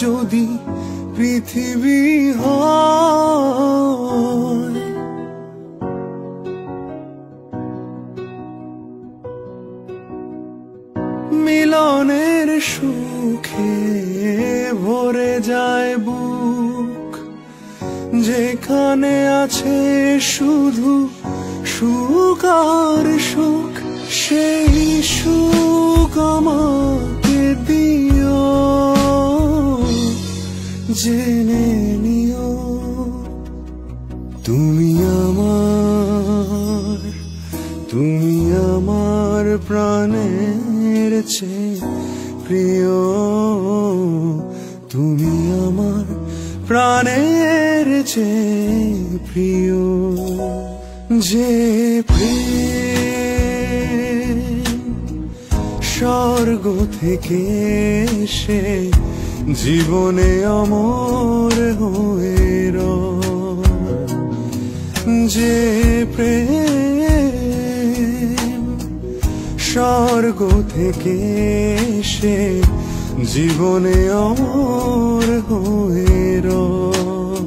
যদি পৃথিবী হয়, মিলনের সুখে ভরে যায় বুক, যেখানে আছে শুধু সুখ আর সুখ, সেই সুখ আমাকে দিও, জেনে নিও তুমি আমার প্রাণের চেয়ে প্রিয়, তুমি আমার প্রাণের চেয়ে প্রিয়। যে প্রেম স্বর্গ থেকে এসে জীবনে অমর হয়ে রয়, যে প্রেম স্বর্গ থেকে এসে জীবনে অমর হয়ে রয়।